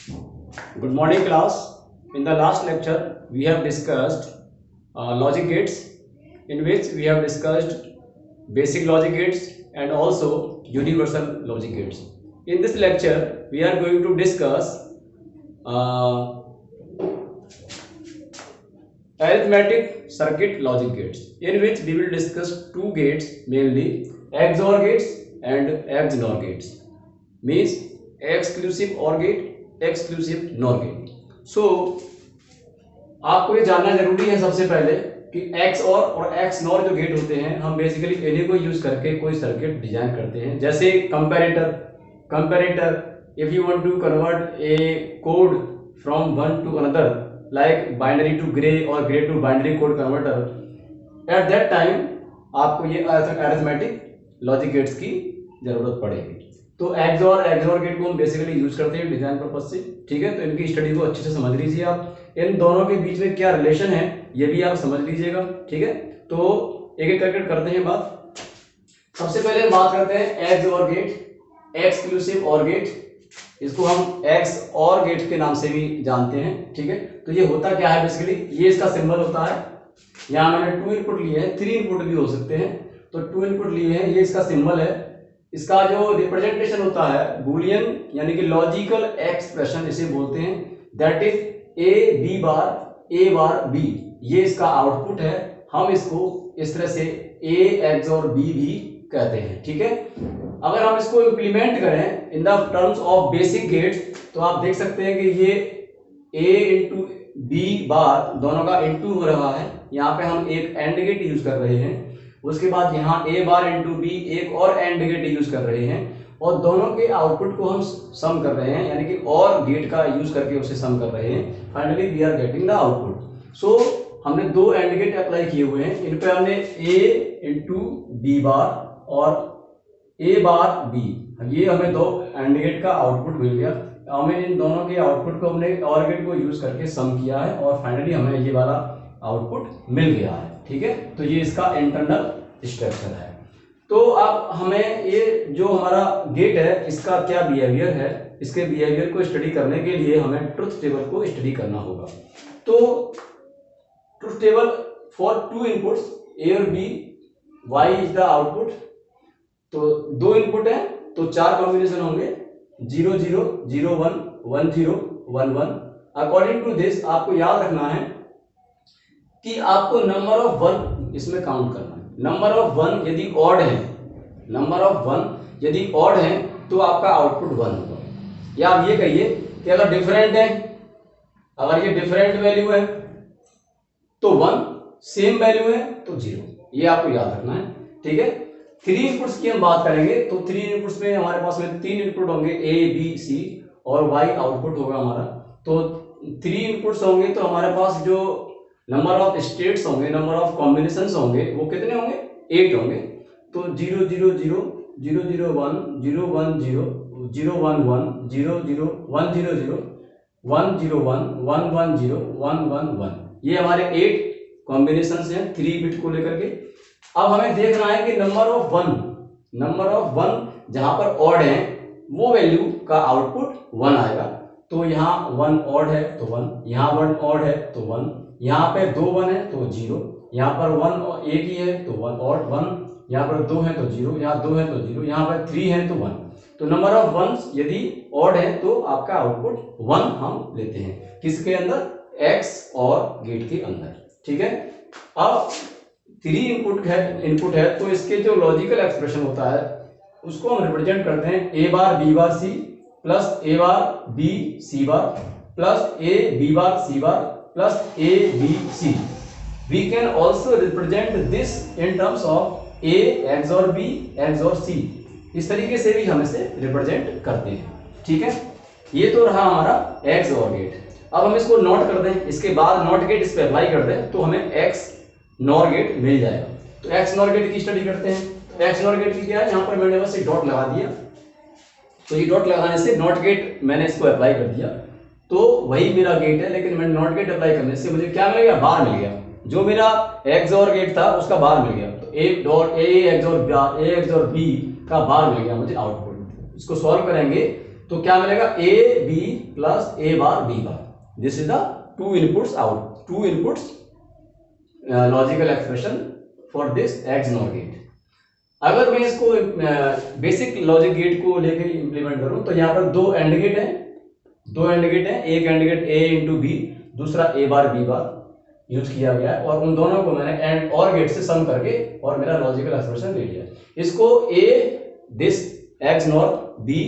Good morning, class. In the last lecture, we have discussed logic gates, in which we have discussed basic logic gates and also universal logic gates. In this lecture, we are going to discuss uh, arithmetic circuit logic gates, in which we will discuss two gates, mainly XOR gates and XNOR gates, means exclusive OR gate, exclusive NOR gate. So आपको ये जानना जरूरी है सबसे पहले कि XOR और XNOR जो गेट होते हैं, हम बेसिकली इन्हीं को यूज करके कोई सर्किट डिजाइन करते हैं। जैसे comparator if you want to convert a code from one to another, like binary to gray और gray to binary code converter, at that time आपको ये अरिथमेटिक लॉजिक गेट्स की जरूरत पड़ेगी। तो XOR गेट को हम बेसिकली यूज करते हैं डिजाइन पर्पज से, ठीक है। तो इनकी स्टडी को अच्छे से समझ लीजिए आप, इन दोनों के बीच में क्या रिलेशन है ये भी आप समझ लीजिएगा, ठीक है। तो एक एक करके करते हैं बात। सबसे पहले हम बात करते हैं XOR gate, exclusive OR gate, इसको हम XOR गेट के नाम से भी जानते हैं, ठीक है। तो ये होता क्या है बेसिकली, ये इसका सिंबल होता है। यहाँ मैंने 2 इनपुट लिए हैं, 3 इनपुट भी हो सकते हैं, तो 2 इनपुट लिए हैं, ये इसका सिंबल है। इसका जो रिप्रेजेंटेशन होता है बूलियन, यानी कि लॉजिकल एक्सप्रेशन इसे बोलते हैं, that is A bar B, ये इसका आउटपुट है। हम इसको इस तरह से A XOR B भी कहते हैं, ठीक है। अगर हम इसको इंप्लीमेंट करें in the terms of basic gates, तो आप देख सकते हैं कि ये A इंटू B बार दोनों का इंटू हो रहा है। यहाँ पे हम एक एंड गेट यूज कर रहे हैं, उसके बाद यहाँ A बार इंटू B एक और एंड गेट यूज कर रहे हैं, और दोनों के आउटपुट को हम सम कर रहे हैं, यानी कि और गेट का यूज करके उसे सम कर रहे हैं। Finally we are getting the output. So हमने 2 एंड गेट अप्लाई किए हुए हैं, इन पे हमने A इंटू B बार और A बार B, ये हमें 2 एंड गेट का आउटपुट मिल गया। हमें इन दोनों के आउटपुट को हमने और गेट को यूज करके सम किया है, और फाइनली हमें ये वाला आउटपुट मिल गया है, ठीक है। तो ये इसका इंटरनल स्ट्रक्चर है। तो अब हमें ये जो हमारा गेट है इसका क्या बिहेवियर है, इसके बिहेवियर को स्टडी करने के लिए हमें ट्रुथ टेबल को स्टडी करना होगा। तो truth table for 2 inputs A और B, Y is the output. तो 2 इनपुट है तो 4 कॉम्बिनेशन होंगे, 0 0 0 1 1 0 1 1। अकॉर्डिंग टू दिस आपको याद रखना है कि आपको नंबर ऑफ 1 इसमें काउंट करना है। नंबर ऑफ 1 यदि ऑड है, नंबर ऑफ 1 यदि ऑड है तो आपका आउटपुट 1 होगा। या आप ये कहिए कि अगर डिफरेंट है, अगर ये डिफरेंट वैल्यू है तो 1, सेम वैल्यू है तो 0, ये आपको याद रखना है, ठीक है। 3 इनपुट्स की हम बात करेंगे, तो 3 इनपुट्स में हमारे पास में 3 इनपुट होंगे A B C और Y आउटपुट होगा हमारा। तो 3 इनपुट्स होंगे तो हमारे पास जो नंबर ऑफ स्टेट्स होंगे, नंबर ऑफ कॉम्बिनेशंस होंगे, वो कितने होंगे, 8 होंगे। तो 0 0 0 0 0 1 0 1 0 0 1 1 0 0 1 0 0 1 0 1 1 1 0 1 1 1, ये हमारे 8 कॉम्बिनेशंस हैं 3 बिट को लेकर के। अब हमें देखना है कि नंबर ऑफ 1 जहां पर ऑड है वो वैल्यू का आउटपुट 1 आएगा। तो यहाँ 1 ऑड है तो 1, यहाँ 1 ऑड है तो 1, यहाँ पे 2 1 है तो 0, यहाँ पर 1 एक ही है तो 1 ऑड 1, यहाँ पर 2 है तो 0, यहाँ 2 है तो 0, यहाँ पर 3 है तो 1। तो नंबर ऑफ 1 यदि ऑड है तो आपका आउटपुट 1 हम लेते हैं, किसके अंदर, X और गेट के अंदर, ठीक है। अब 3 इनपुट है तो इसके जो लॉजिकल एक्सप्रेशन होता है उसको हम रिप्रेजेंट करते हैं A bar B bar C plus A bar B C bar plus A B bar C bar plus A B C। We can also represent this in terms of A XOR B XOR C, इस तरीके से भी हम इसे represent करते हैं, ठीक है। ये तो रहा हमारा XOR गेट। अब हम इसको नॉट कर दें, इसके बाद नॉट गेट इस पे अप्लाई कर दें तो हमें XNOR गेट मिल जाएगा। तो XNOR गेट की स्टडी करते हैं। तो XNOR गेट की क्या है, यहाँ पर मैंने बस एक डॉट लगा दिया, तो ये डॉट लगाने से नॉट गेट मैंने इसको अप्लाई कर दिया, तो वही मेरा गेट है, लेकिन मैंने नॉट गेट अप्लाई करने से मुझे क्या मिल गया, बार मिल गया। जो मेरा XOR गेट था उसका बार मिल गया, तो A XOR B का बार मिल गया मुझे आउटपुट। इसको सॉल्व करेंगे तो क्या मिलेगा, A B plus A bar B bar, this is the two inputs logical expression for this X NOR gate. अगर मैं इसको बेसिक लॉजिक गेट को लेकर इंप्लीमेंट करूं तो यहाँ पर दो एंड गेट है, एक AND gate A into B, दूसरा A bar B bar use किया गया है, और उन दोनों को मैंने एंड और गेट से सम करके और मेरा लॉजिकल एक्सप्रेशन ले लिया। इसको A this X nor B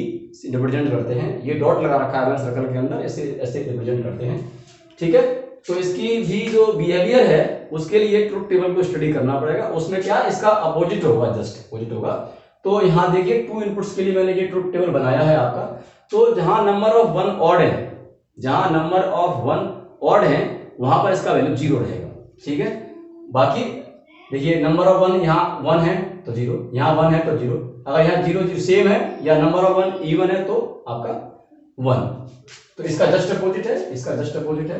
represent करते हैं, ये डॉट लगा रखा है सर्कल के अंदर, ऐसे रिप्रेजेंट करते हैं, ठीक है। तो इसकी भी जो बिहेवियर है उसके लिए ट्रुथ टेबल को स्टडी करना पड़ेगा, उसमें क्या इसका अपोजिट होगा, जस्ट अपोजिट होगा। तो यहाँ देखिए टू इनपुट्स के लिए मैंने ये ट्रुथ टेबल बनाया है आपका। तो जहां नंबर ऑफ वन ऑड है वहां पर इसका वैल्यू 0 रहेगा, ठीक है। बाकी देखिए नंबर ऑफ वन, यहाँ 1 है तो 0, यहाँ 1 है तो 0, अगर यहाँ 0 सेम है या नंबर ऑफ वन इवन है तो आपका 1। तो इसका जस्ट अपोजिट है,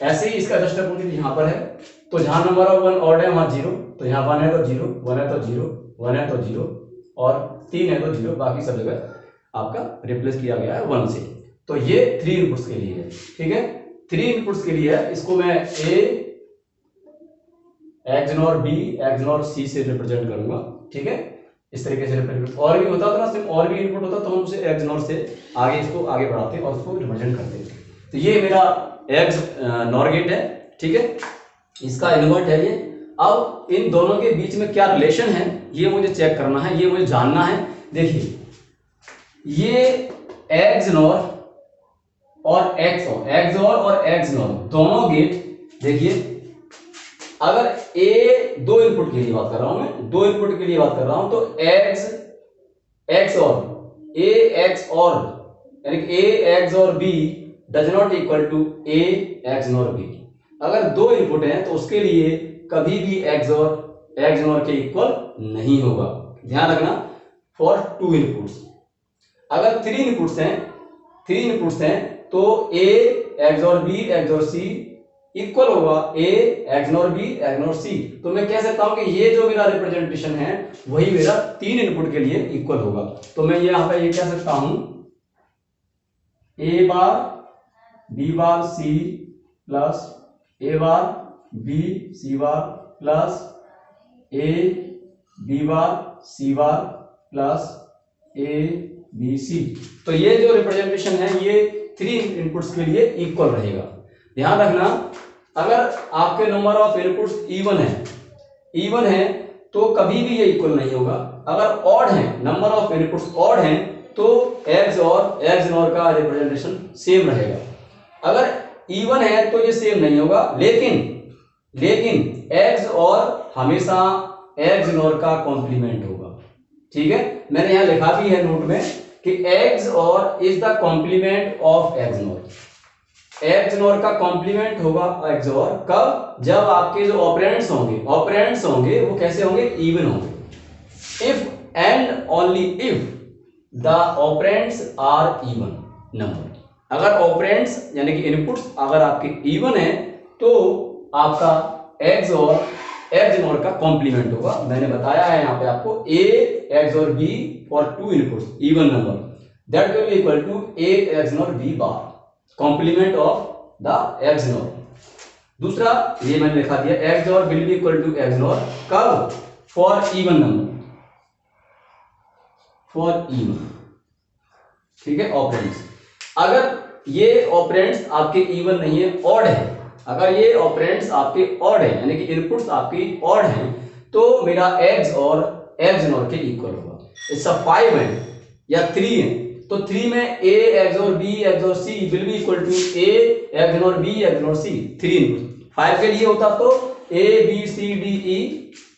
ऐसे ही इसका जस्ट अपोजिट यहाँ पर है। तो जहां नंबर ऑफ वन ऑड है वहां 0, तो यहाँ 1 है तो 0, 1 है तो 0, 1 है तो 0 और 3 है तो 0, बाकी सब जगह आपका रिप्लेस किया गया है 1 से। तो ये 3 इनपुट्स के लिए है, ठीक है। 3 इनपुट्स के लिए है, इसको मैं A X nor B X nor C से रिप्रेजेंट करूंगा, ठीक है। इस तरीके से रिप्रेजेंट, और भी होता था ना, सिर्फ और भी इनपुट होता तो हम उसे एक्स नॉर से इसको आगे बढ़ाते और उसको रिप्रेजेंट करते। तो ये मेरा एक्स नॉर गेट है, ठीक है, इसका इन्वर्ट है ये। अब इन दोनों के बीच में क्या रिलेशन है ये मुझे चेक करना है, ये मुझे जानना है। देखिए ये एक्स नॉर और एक्स नॉर दोनों गेट, देखिए अगर ए दो इनपुट के लिए बात कर रहा हूं मैं, तो एक्स और ए एक्स और यानी कि ए एक्स और B does not equal to A X nor B. अगर दो इनपुट हैं तो उसके लिए कभी भी एक्स नॉर के इक्वल नहीं होगा, ध्यान रखना। फॉर टू इनपुट्स, अगर थ्री इनपुट्स हैं तो ए एक्स और B X or C equal होगा A X nor B X nor C. तो मैं कह सकता हूं कि ये जो मेरा रिप्रेजेंटेशन है वही मेरा 3 इनपुट के लिए इक्वल होगा। तो मैं यहां पे ये कह सकता हूं A bar B bar C plus A bar B C bar plus A B bar C bar plus A B C. तो ये जो रिप्रेजेंटेशन है ये 3 इनपुट्स के लिए इक्वल रहेगा। ध्यान रखना, अगर आपके नंबर ऑफ इनपुट्स इवन है तो कभी भी ये इक्वल नहीं होगा। अगर ऑड है, नंबर ऑफ इनपुट्स ऑड हैं तो एक्स नॉर का रिप्रेजेंटेशन सेम रहेगा। अगर इवन है तो ये सेम नहीं होगा, लेकिन एक्स और हमेशा एक्स नॉर का कॉम्प्लीमेंट होगा, ठीक है। मैंने यहां लिखा भी है नोट में कि X OR is the complement of X NOR का कॉम्प्लीमेंट होगा एक्स और कब, जब आपके जो ऑपरेंड्स होंगे वो कैसे होंगे, इवन होंगे। If and only if the operands are even number. अगर ऑपरेंड्स यानी कि इनपुट्स अगर आपके इवन है तो आपका एक्स और एक्स नॉर का कॉम्प्लीमेंट होगा। मैंने बताया है यहाँ पे आपको ए एक्स और B for two inputs even number that will be equal to A X nor B bar complement of the X nor. दूसरा ये मैंने लिखा दिया X nor will be equal to X nor कब, for even number, for even, ठीक है, operands. अगर ये ऑपरेंड्स आपके इवन नहीं है, ऑड है, अगर ये ऑपरेंड्स आपके ऑड है यानी कि इनपुट्स आपकी ऑड हैं तो मेरा एक्स और एक्स नॉर के इक्वल होगा। इसका 5 है या 3 है तो 3 में ए एक्स और B X or C will be equal to A X और B X or C 3 input. 5 के लिए होता तो ए बी सी डी ई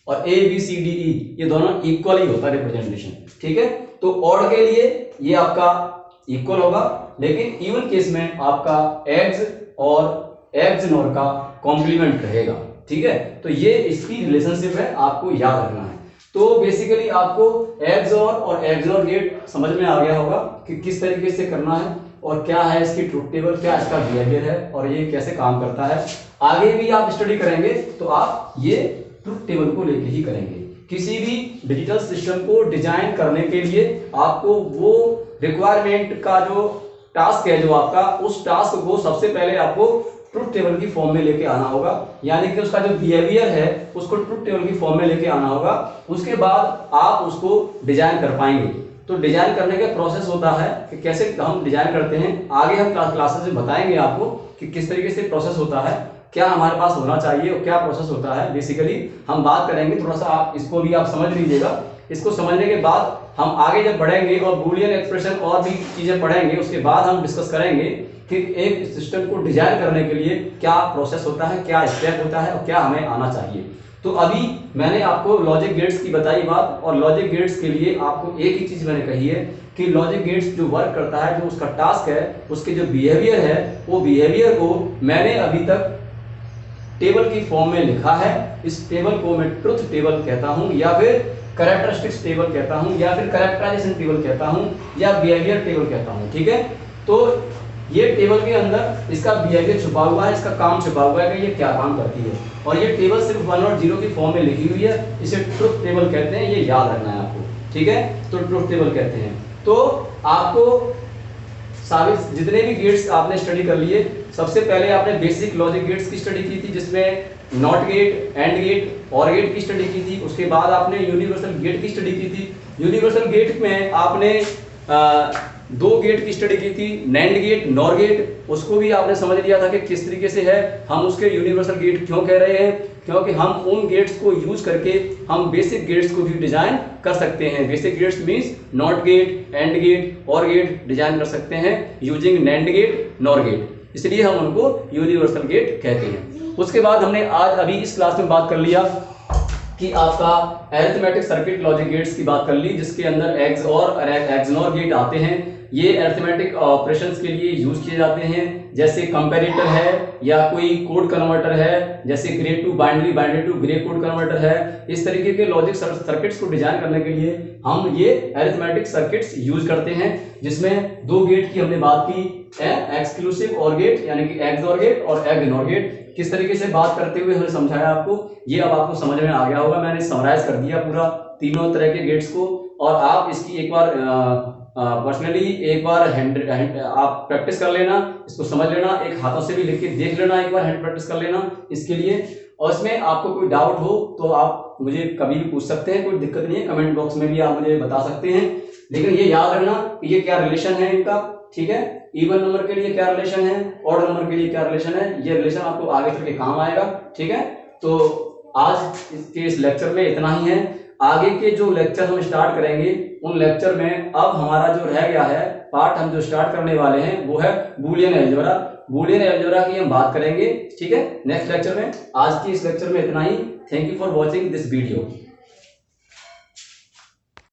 और ए बी सी डी ई ये दोनों इक्वल ही होता रिप्रेजेंटेशन, ठीक है। तो ऑड के लिए ये आपका इक्वल होगा, लेकिन इवन केस में आपका एक्स और एक्स नॉर का कॉम्प्लीमेंट रहेगा, ठीक है। तो ये इसकी रिलेशनशिप है, आपको याद रखना है। तो बेसिकली आपको एक्स और एक्स नॉर गेट समझ में आ गया होगा कि किस तरीके से करना है और क्या है इसकी ट्रुथ टेबल, क्या इसका बिहेवियर है और ये कैसे काम करता है। आगे भी आप स्टडी करेंगे तो आप ये ट्रुथ टेबल को लेके ही करेंगे। किसी भी डिजिटल सिस्टम को डिजाइन करने के लिए आपको वो रिक्वायरमेंट का जो टास्क है जो आपका, उस टास्क को सबसे पहले आपको ट्रुथ टेबल की फॉर्म में लेके आना होगा, यानी कि उसका जो बिहेवियर है उसको ट्रुथ टेबल की फॉर्म में लेके आना होगा। उसके बाद आप उसको डिजाइन कर पाएंगे। तो डिजाइन करने का प्रोसेस होता है कि कैसे हम डिजाइन करते हैं, आगे हम क्लासेस में बताएंगे आपको कि किस तरीके से प्रोसेस होता है, क्या हमारे पास होना चाहिए और क्या प्रोसेस होता है। बेसिकली हम बात करेंगे, थोड़ा सा आप इसको भी आप समझ लीजिएगा। इसको समझने के बाद हम आगे जब बढ़ेंगे और बूलियन एक्सप्रेशन और भी चीजें पढ़ेंगे, उसके बाद हम डिस्कस करेंगे कि एक सिस्टम को डिजाइन करने के लिए क्या प्रोसेस होता है, क्या स्टेप होता है और क्या हमें आना चाहिए। तो अभी मैंने आपको लॉजिक गेट्स की बताई बात, और लॉजिक गेट्स के लिए आपको एक ही चीज मैंने कही है कि लॉजिक गेट्स जो वर्क करता है, जो उसका टास्क है, उसके जो बिहेवियर है, वो बिहेवियर को मैंने अभी तक टेबल की फॉर्म में लिखा है। इस टेबल को मैं ट्रुथ टेबल कहता हूं, या फिर कैरेक्टरिस्टिक्स टेबल कहता हूं, या फिर कैरेक्टराइजेशन टेबल कहता हूं, या बिहेवियर टेबल कहता हूं। ठीक है, तो ये टेबल के अंदर इसका बिहेवियर छुपा हुआ है, इसका काम छुपा हुआ है कि ये क्या काम करती है, और ये टेबल सिर्फ 1 और 0 की फॉर्म में लिखी हुई है। इसे ट्रुथ टेबल कहते हैं, ये याद रखना है आपको। ठीक है, तो ट्रुथ टेबल कहते हैं। तो आपको सारे जितने भी गेट्स आपने स्टडी कर लिए, सबसे पहले आपने बेसिक लॉजिक गेट्स की स्टडी की थी, जिसमें not gate, AND gate, OR gate की स्टडी की थी। उसके बाद आपने यूनिवर्सल गेट की स्टडी की थी। यूनिवर्सल गेट में आपने 2 गेट की स्टडी की थी, नैंड गेट, नॉर गेट। उसको भी आपने समझ लिया था कि किस तरीके से है, हम उसके यूनिवर्सल गेट क्यों कह रहे हैं, क्योंकि हम उन गेट्स को यूज करके हम बेसिक गेट्स को भी डिजाइन कर सकते हैं। Basic gates means NOT gate, AND gate, OR gate design कर सकते हैं using NAND gate, NOR gate, इसलिए हम उनको यूनिवर्सल गेट कहते हैं। उसके बाद हमने आज अभी इस क्लास में बात कर लिया कि आपका अरिथमेटिक सर्किट लॉजिक गेट्स की बात कर ली, जिसके अंदर एक्स और एक्सनॉर गेट आते हैं। ये अरिथमेटिक ऑपरेशंस के लिए यूज किए जाते हैं, जैसे कंपैरेटर है या कोई कोड कन्वर्टर है, जैसे gray to binary, binary to gray code converter है। इस तरीके के लॉजिक सर्किट्स को डिजाइन करने के लिए हम ये अरिथमेटिक सर्किट्स यूज करते हैं, जिसमें 2 गेट की हमने बात की, एक्सक्लूसिव और गेट यानी कि एक्स और गेट और एग नॉर गेट। किस तरीके से बात करते हुए हमने समझाया आपको, ये अब आपको समझ में आ गया होगा। मैंने समराइज कर दिया पूरा तीनों तरह के गेट्स को, और आप इसकी एक बार पर्सनली एक बार आप प्रैक्टिस कर लेना, इसको समझ लेना, एक हाथों से भी लिख के देख लेना, एक बार हैंड प्रैक्टिस कर लेना इसके लिए। और इसमें आपको कोई डाउट हो तो आप मुझे कभी भी पूछ सकते हैं, कोई दिक्कत नहीं है, कमेंट बॉक्स में भी आप मुझे बता सकते हैं। लेकिन ये याद रखना कि ये क्या रिलेशन है इनका। ठीक है, इवन नंबर के लिए क्या रिलेशन है, ऑड नंबर के लिए क्या रिलेशन है, ये रिलेशन आपको आगे चल के काम आएगा। ठीक है, तो आज के इस लेक्चर में इतना ही है। आगे के जो लेक्चर हम स्टार्ट करेंगे, उन लेक्चर में अब हमारा जो रह गया है पार्ट, हम जो स्टार्ट करने वाले हैं वो है बूलियन अलजेब्रा। बूलियन अलजेब्रा की हम बात करेंगे, ठीक है, नेक्स्ट लेक्चर में। आज की इस लेक्चर में इतना ही। Thank you for watching this video.